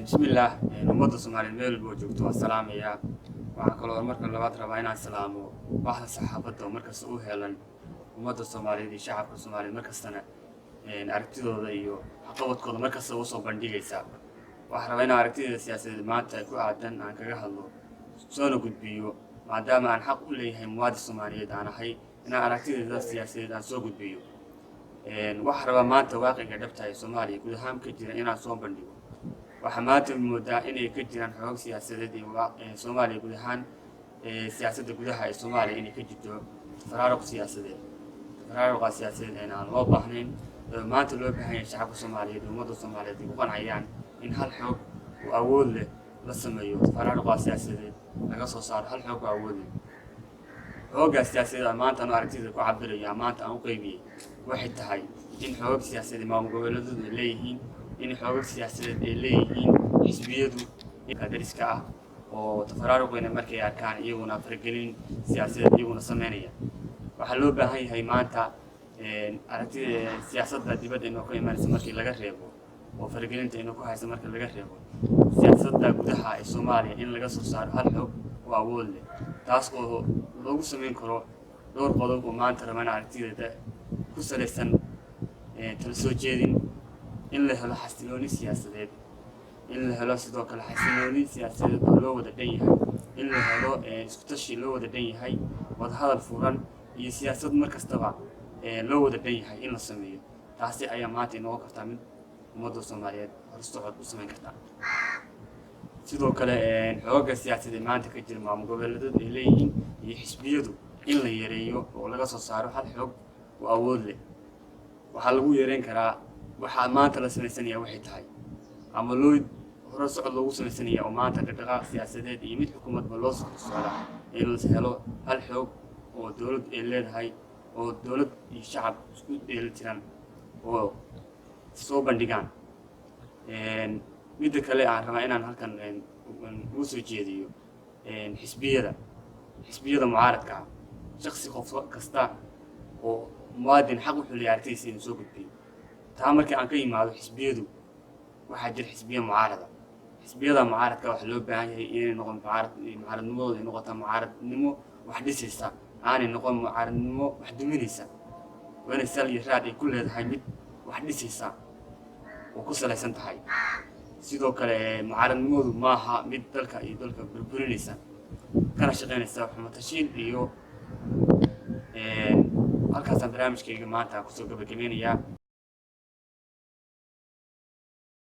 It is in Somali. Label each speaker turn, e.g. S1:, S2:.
S1: بسم الله ummadda Soomaaliyeed meel walba joogto waa salaamaya waxaan kaloo marka labaad rabaa inaan salaamo bahda saxaafadda oo markaas u heelan ummadda Soomaaliyeed iyo shacabka Soomaaliyeed markastana aragtidooda iyo waxqabadkooda markaas u soo bandhigaysa waxaan rabaa inaan aragtida siyaasadeed maanta ku aadan aan kaga hadlo soo gudbiyo maadaama aan xaq u leeyahay muwaadin Soomaaliyeed aan ahay inaan aragtida siyaasadeed aan soo gudbiyo waxaan rabaa maanta waaqiga dhabta ah Soomaaliya guud ahaan ka jira inaan soo bandhigo waxaa maanta moodaa inay ka jiraan xoog siyaasadeed ee Soomaaliya guud ahaan siyaasadda gudaha ee Soomaaliya inay ka jirto faraaruq siyaasadeed aan loo baahnayn maanta loo baahan yahay shacabka Soomaaliyeed ummadda Soomaaliyeed ay ku qancayaan in hal xoog oo awood leh la sameeyo faraaruq siyaasadeed laga soo saaro hal xoog oo awood leh xoogga siyaasadeed maanta aan aragtida ku cabirayo maanta aan u qaybiyay waxay tahay in xoog siyaasadeed maamul goboleedyadu ay leeyihiin in xoog siyaasadeed ay leeyihiin xisbiyadu dariska ah oo tafaraaruqayna markay arkaan iyaguna faragelin siyaasadeed iyaguna sameynaya waxaa loo baahan yahay maanta aragtida siyaasadda dibadda inuu ka imaanaysa markii laga reebo oo faragelinta inuu ku hayso markii laga reebo siyaasadda gudaha ee Soomaaliya in laga soo saaro hal xoog oo awood leh taas oo lagu sameyn karo dhowr qodob oo maanta rabana aragtida ku saleysan tala soo jeedin in la helo xasilooni siyaasadeed in la helo sidoo kale xasilooni siyaasadeed oo loo wada dhan yahay in la helo isku tashi loo wada dhan yahay wada hadal furan iyo siyaasad markastaba loo wada dhan yahay in la sameeyo taasi ayaa maanta inoo kartaa mid ummadda Soomaaliyeed horusocod u sameyn karta sidoo kale xoogga siyaasadeed maanta ka jira maamul goboleedyada ay leeyihiin iyo xisbiyadu in la yareeyo oo laga soo saaro hal xoog oo awood leh waxaa lagu yareyn karaa waxaa maanta la sameysanayaa waxay tahay ama loo hore socod loogu sameysanayaa oo maanta dhaqdhaqaaq siyaasadeed iyo mid xukuumadba loo socda in la helo hal xoog oo dawlad ay leedahay oo dawlad iyo shacab isku dheelitiran oo soo bandhigaan midda kale aan rabaa inaan halkan ugu soo jeediyo xisbiyada mucaaradka ah shakhsi qof kasta oo muwaadin xaq wuxuu leeyahay aragtidiisa inuu soo gudbiyo taa markii aan ka yimaado xisbiyadu waxaa jira xisbiya mucaarada xisbiyada mucaaradka waxaa loo baahan yahay inay noqon mucaaradnimadooda ay noqotaa mucaaradnimo wax dhisaysa aanay noqon mucaaradnimo wax duminaysa waa inay sal iyo raad ay ku leedahay mid wax dhisaysa oo ku salaysan tahay sidoo kale mucaaradnimadu maaha mid dalka burburinaysa kana shaqaynaysa xumatashiin iyo halkaasaan barnaamijkayga maanta kusoo gabagabeynayaa